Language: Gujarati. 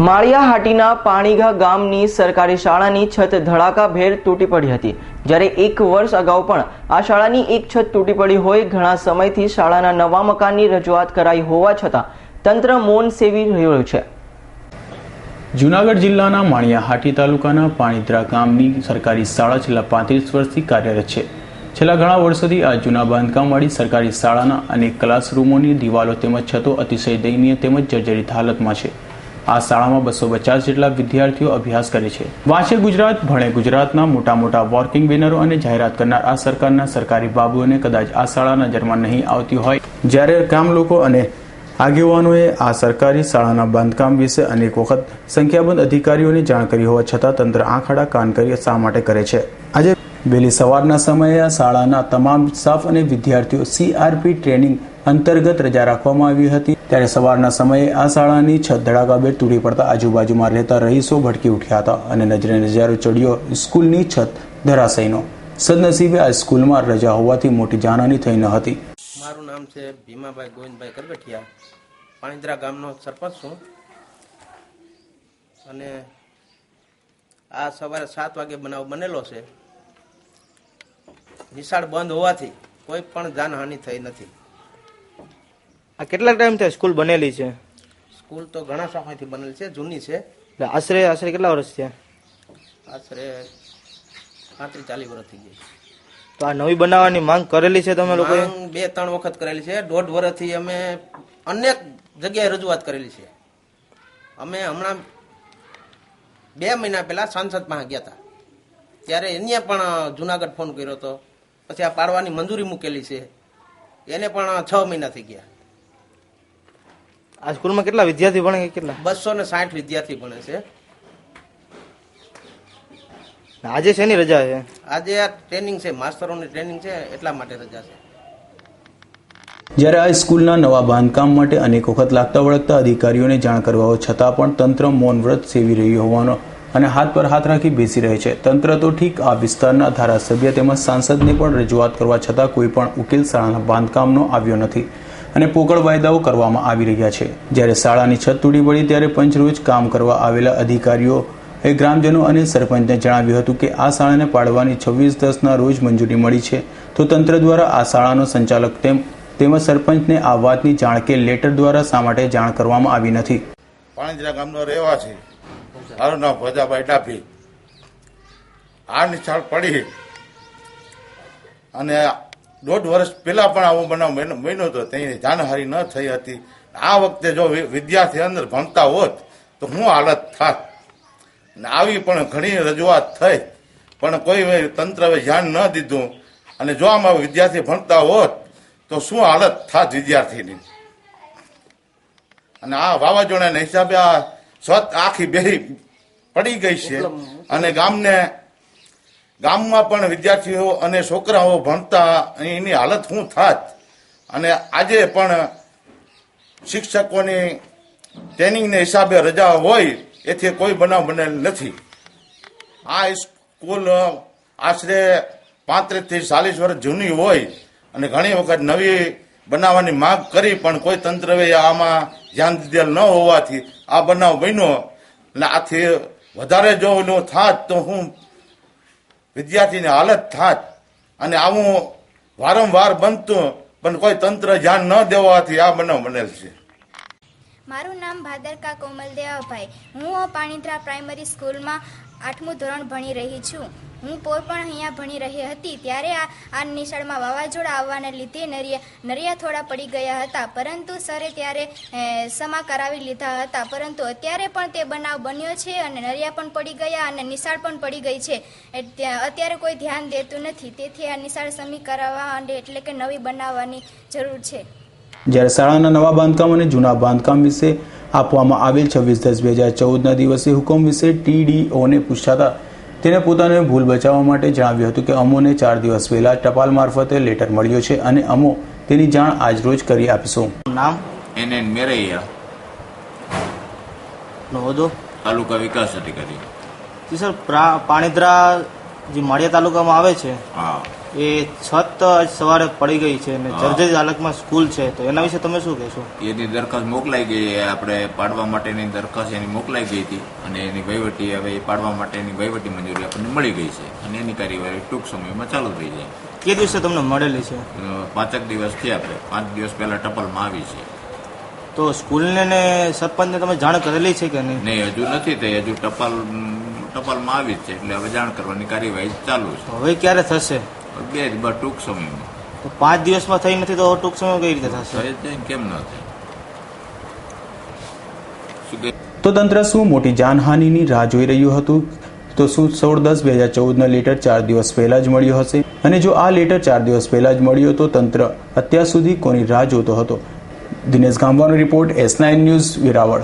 માળિયાહાટીના પાણીઘા ગામની સરકારી શાળાની છત ધડાકાભેર તૂટી પડી હતી। જ્યારે 1 વર્ષ અગાઉ પણ આ શાળાની એક છત તૂટી પડી હોય ઘણા સમયથી શાળાના નવા મકાનની રજૂઆત કરાઈ હોવા છતાં તંત્ર મૌન સેવી રહ્યું છે। જૂનાગઢ જિલ્લાના માળિયાહાટી તાલુકાના પાણીધા ગામની સરકારી શાળા છેલ્લા 35 વર્ષથી કાર્યરત છે। છેલ્લા ઘણા વર્ષોથી આ જૂના બાંધકામવાળી સરકારી શાળાના અનેક ક્લાસરૂમોની દિવાલો તેમજ છતો અતિશય દયનીય તેમજ જર્જરિત હાલતમાં છે। આ શાળામાં 250 જેટલા વિદ્યાર્થીઓ અભ્યાસ કરે છે। વાંચે ગુજરાત ભણે ગુજરાતના મોટા મોટા વોર્કિંગ બેનરો અને જાહેરાત કરનાર આ સરકારના સરકારી બાબુઓને કદાચ આ શાળા નજરમાં નહીં આવતી હોય, જ્યારે ગામ લોકો અને આગેવાનોએ આ સરકારી શાળાના બાંધકામ વિશે અનેક વખત સંખ્યાબંધ અધિકારીઓને જાણ કરી હોવા છતાં તંત્ર આંખ આડા કાન કરી શા માટે કરે છે? આજે વહેલી સવારના સમયે આ શાળાના તમામ સ્ટાફ અને વિદ્યાર્થીઓ CRP ટ્રેનિંગ અંતર્ગત રજા રાખવામાં આવી હતી। ત્યારે સવારના સમયે આ શાળાની છત ધડાકાભેર તૂટી પડતા આજુબાજુમાં રહેતા રહીશો ભડકી ઉઠ્યા હતા અને નજરે નજારો ચડ્યો સ્કૂલની છત ધરાશયનો। સદનસીબે આ સ્કૂલમાં રજા હોવાથી મોટી જાનહાની થઈ ન હતી। મારું નામ છે ભીમાભાઈ ગોવિંદભાઈ કરગઠિયા, પાણીધા ગામનો સરપંચ છું અને આ સવારે 7 વાગે બનાવ બનેલો છે। નિશાળ બંધ હોવાથી કોઈ પણ જાનહાનિ થઈ નથી। આ કેટલા ટાઈમ થી સ્કૂલ બનેલી છે? સ્કૂલ તો ઘણા સમયથી બનેલી છે, જૂની છે। આશરે કેટલા વર્ષ થયા? આશરે 35-40 વર્ષ થઈ ગઈ। તો આ નવી બનાવવાની માંગ કરેલી છે તમે લોકોએ? 2-3 વખત કરેલી છે। 1.5 વર્ષથી અમે અનેક જગ્યાએ રજૂઆત કરેલી છે। અમે હમણાં 2 મહિના પહેલા સાંસદમાં ગયા હતા, ત્યારે એને પણ જુનાગઢ ફોન કર્યો હતો। પછી આ પાડવાની મંજૂરી મૂકેલી છે, એને પણ 6 મહિના થઈ ગયા। આ સ્કૂલમાં કેટલા વિદ્યાર્થી ભણે? કેટલા? 260 વિદ્યાર્થી ભણે છે। આજે શેની રજા છે? આજે આ ટ્રેનિંગ છે, માસ્ટરોની ટ્રેનિંગ છે, એટલા માટે રજા છે। જ્યારે આ સ્કૂલના નવા બાંધકામ માટે અનેક વખત લાગતા વળગતા અધિકારીઓને જાણ કરવા છતાં પણ તંત્ર મૌન વ્રત સેવી રહ્યું હોવાનો અને હાથ પર હાથ રાખી બેસી રહે છે। તંત્ર તો ઠીક, આ વિસ્તારના ધારાસભ્ય તેમજ સાંસદને પણ રજૂઆત કરવા છતાં કોઈ પણ ઉકેલ શાળાના બાંધકામનો આવ્યો નથી અને પોકળ વાયદાઓ કરવામાં આવી રહ્યા છે। જ્યારે શાળાની છત તૂટી પડી ત્યારે પંચરોજ કામ કરવા આવેલા અધિકારીઓ ગ્રામજનો અને સરપંચને જણાવ્યું હતું કે આ શાળાને પાડવાની 26/10ના રોજ મંજૂરી મળી છે, તો તંત્ર દ્વારા આ શાળાનો સંચાલક તેમજ સરપંચને આ વાતની જાણ કે લેટર દ્વારા શા માટે જાણ કરવામાં આવી નથી? પાણીધા ગામનો રહેવાસી, મારું નામ ભજાભાઈ ડાભી। આ નિશાળ પડી અને 1.5 વર્ષ પહેલા પણ આવો બનાવ બન્યો હતો, તેની જાનહાનિ ન થઈ હતી। આ વખતે જો વિદ્યાર્થી અંદર ભણતા હોત તો શું હાલત થાત? આવી પણ ઘણી રજૂઆત થઈ, પણ કોઈ તંત્રએ ધ્યાન ન દીધું અને જો આમાં વિદ્યાર્થી ભણતા હોત તો શું હાલત થાત વિદ્યાર્થીની? અને આ વાવાઝોડાના હિસાબે આ છત આખી બેહી પડી ગઈ છે અને ગામમાં પણ વિદ્યાર્થીઓ અને છોકરાઓ ભણતા એની હાલત શું થાત? અને આજે પણ શિક્ષકોની ટ્રેનિંગને હિસાબે રજા હોય, એથી કોઈ બનાવ બનેલ નથી। આ સ્કૂલ આશરે 35 થી 40 વર્ષ જૂની હોય અને ઘણી વખત નવી બનાવવાની માંગ કરી પણ કોઈ તંત્રએ આમાં ધ્યાન દીધેલ ન હોવાથી આ બનાવ બન્યો। અને આથી વધારે જો એનું થાત તો હું વિદ્યાર્થીની હાલત થાત અને આવું વારંવાર બનતું, પણ કોઈ તંત્ર ધ્યાન ન દેવાથી આ બનાવ બનેલ છે। મારું નામ ભાદરકા કોમલ દેવાભાઈ। હું પાણીધા પ્રાઇમરી સ્કૂલમાં 8મું ધોરણ ભણી રહી છું। હું પોર પણ અહીંયા ભણી રહી હતી ત્યારે આ નિશાળમાં વાવાઝોડા આવવાને લીધે નરિયા થોડા પડી ગયા હતા, પરંતુ સરે ત્યારે સમા કરાવી લીધા હતા, પરંતુ અત્યારે પણ તે બનાવ બન્યો છે અને નરિયા પણ પડી ગયા અને નિશાળ પણ પડી ગઈ છે। અત્યારે કોઈ ધ્યાન દેતું નથી, તેથી આ નિશાળ સમી કરાવવા એટલે કે નવી બનાવવાની જરૂર છે। જ્યારે શાળાના નવા બાંધકામ અને જૂના બાંધકામ વિશે આપવામાં આવેલ 26/10/2014ના દિવસે હુકમ વિશે TDOને પૂછાતા તેને પોતાને ભૂલ બચાવવા માટે જણાવ્યું હતું કે અમોને 4 દિવસ પહેલા ટપાલ મારફતે લેટર મળ્યો છે અને અમો તેની જાણ આજ રોજ કરી આપીશું। નામ? NN મેરૈયા, હોદ્દો? તાલુકા વિકાસ અધિકારી। સર, પાણીધા જે માળિયા તાલુકામાં આવે છે, હા, એ છત આજ સવારે પડી ગઈ છે અને જર્જરિત હાલતમાં સ્કૂલ છે, તો એના વિશે તમે શું કહેશો? એની દરખાસ્ત મોકલાઈ ગઈ, આપણે પાડવા માટેની દરખાસ્ત એની મોકલાઈ ગઈ હતી અને એની વહીવટી હવે એ પાડવા માટેની વહીવટી મંજૂરી આપણને મળી ગઈ છે અને એની કાર્યવાહી ટૂંક સમયમાં ચાલુ થઈ જાય. કે દિવસે તમને મળેલી છે? 5 દિવસ થયા, આપણે 5 દિવસ પહેલા ટપાલમાં આવી છે. તો સ્કૂલને ને સરપંચને તમે જાણ કરેલી છે કે નહીં? નહીં, હજુ નથી થઈ, હજુ ટપાલમાં આવી જ છે, એટલે હવે જાણ કરવાની કાર્યવાહી ચાલુ છે. હવે ક્યારે થશે? ટૂંક સમયમાં. તો 5 દિવસમાં થઈ નથી તો ટૂંક સમયમાં કઈ રીતે થશે? થઈ જાય કેમ ન થાય? શું કે તો તંત્ર શું મોટી જાનહાનિની રાહ જોઈ રહ્યું હતું? તો શું 16/10/2014 લેટર 4 દિવસ પહેલા જ મળ્યો હશે? અને જો આ લેટર 4 દિવસ પહેલા જ મળ્યો તો તંત્ર અત્યાર સુધી કોની રાહ જોતો હતો? દિનેશ ગામવાનો રિપોર્ટ, S9 ન્યૂઝ, વેરાવળ.